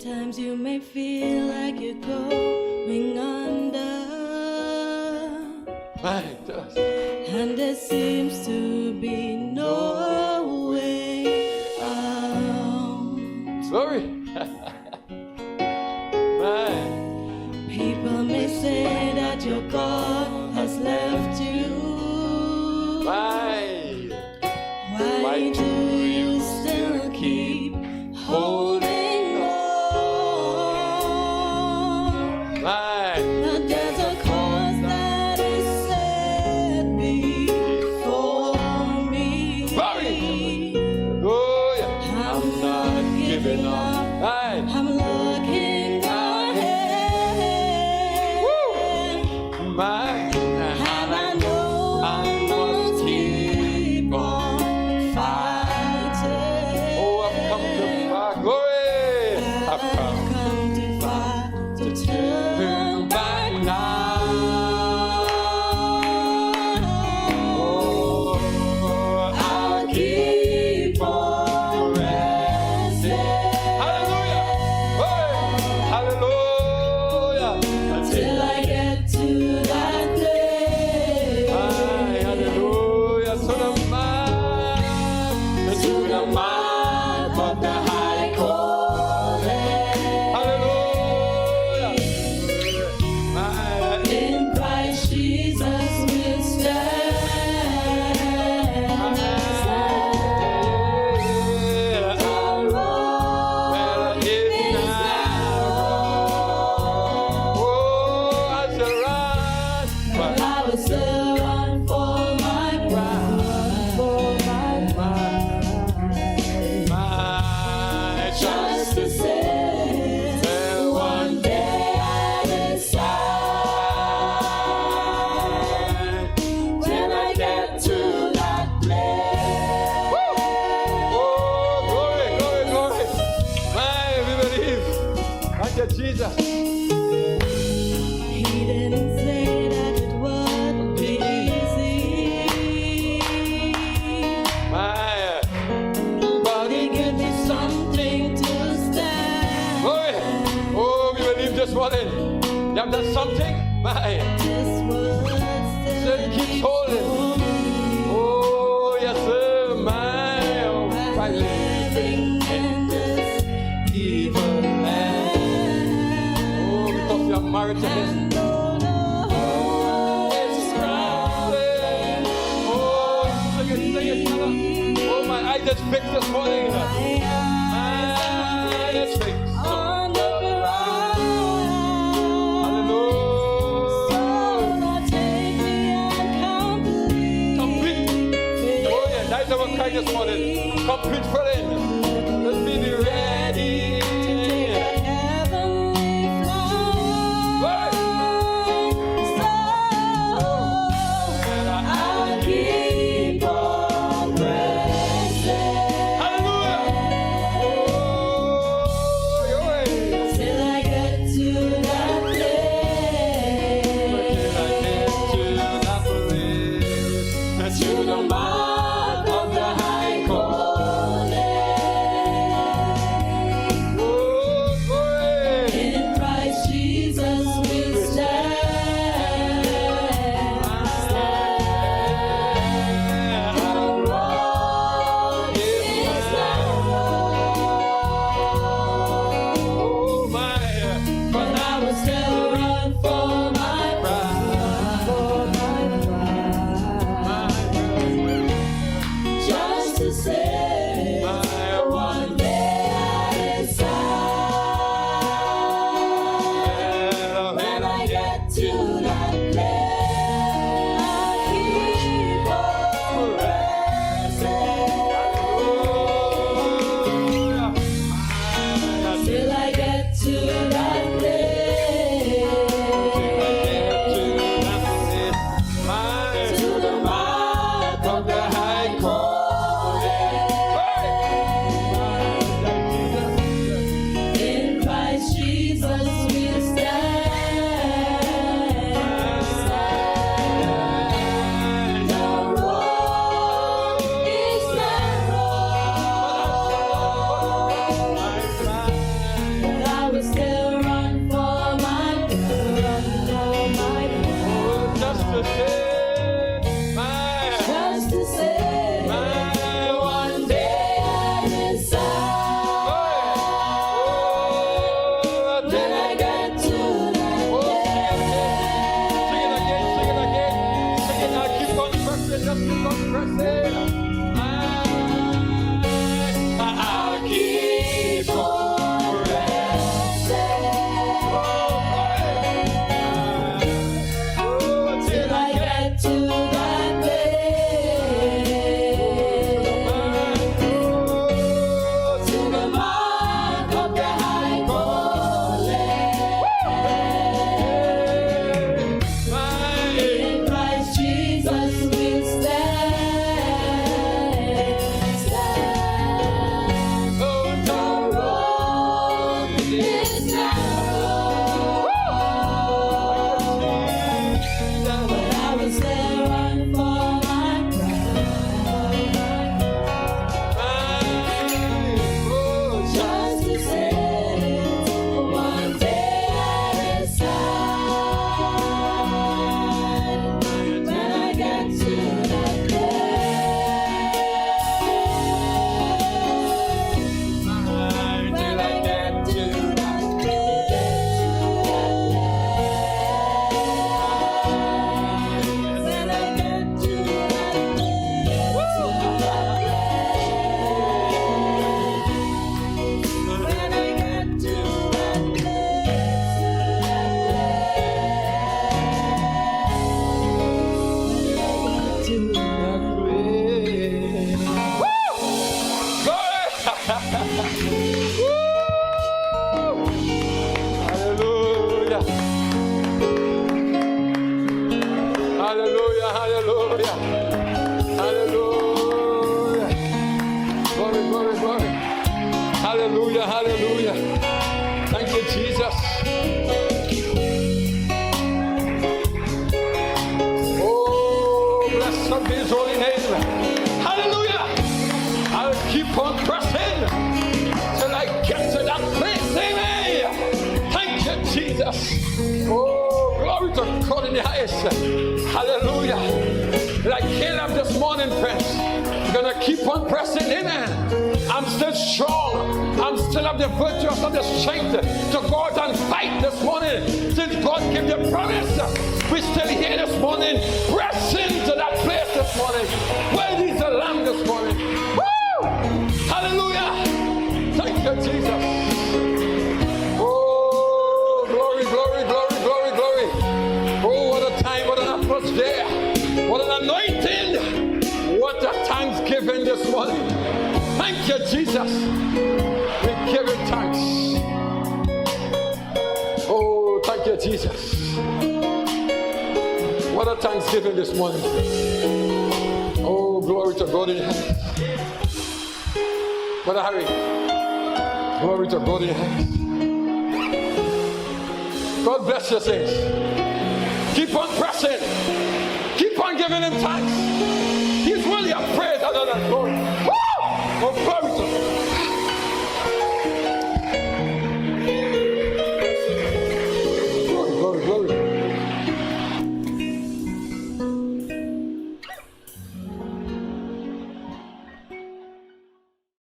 Sometimes you may feel like you're going under, and there seems to be no way out. Glory. People may say that your God has left you. Why do you still keep holding on? But there's a cause that is set before me. I'm not giving up. I'm looking ahead. And I know I must keep on fighting. I've come too far. Glory. I've come too far to turn back now. I'll keep on pressing. Hallelujah. Until I get to that place. Hallelujah. To the mark of the high calling. Hallelujah. In Christ Jesus will stand. The road is narrow, but I will still run for my pride. Just to say, one day I decide, when I get to that place. Glory. We believe. Thank you, Jesus. He didn't say that it would be easy, but he gave me something to stand. Glory. We believe this morning. You have done something. This was Still keeps holding. Yes, sir. By living in this evil land. Because you are married to him. and though the whole is crumbling, Sing it, brother. My eyes just fixed this morning. my eyes Eyes fixed. on the ground. Hallelujah. So Lord, take me and complete. That's our cry this morning. Complete filling. Let's be ready. Heavenly flight. So I'll keep on pressing. Hallelujah. Till I get to that place. To the mark of the high calling. In Christ Jesus will stand. The road is narrow, but I will still run for my pride. Just to say, one day I decide, when I get to that place, I'll keep on pressing. Till I get to that place. To the mark of the high calling. In Christ Jesus will stand. I'll keep on pressing till I get to that place, to the mark of the high calling. In Christ Jesus we stand. The road is narrow, but I was there run for my pride, just to sit one day at his side. When I get to that place, when I get to that Hallelujah. Hallelujah, hallelujah. Hallelujah. Glory, glory, glory. Hallelujah, hallelujah. Thank you, Jesus. Oh, blessed be his holy name. Hallelujah. I'll keep on pressing till I get to that place. Amen. Thank you, Jesus. Oh, glory to God in the highest. Hallelujah. Like Caleb this morning, friends. Gonna keep on pressing. Amen. I'm still strong. I'm still have the virtues of the strength to go out and fight this morning. Since God gave the promise, we still here this morning, pressing to that place this morning. Where is the Lamb this morning? Woo! Hallelujah! Thank you, Jesus. Oh, glory, glory, glory, glory, glory. Oh, what a time, what an atmosphere, what an anointing, what a thanksgiving this morning. Thank you, Jesus. We give you thanks. Oh, thank you, Jesus. What a thanksgiving this morning. Oh, glory to God in heaven. Brother Harry, glory to God in heaven. God bless your saints. Keep on pressing. Keep on giving him thanks. He's worthy of praise other than glory. Woo! Oh, glory to God. Glory, glory, glory.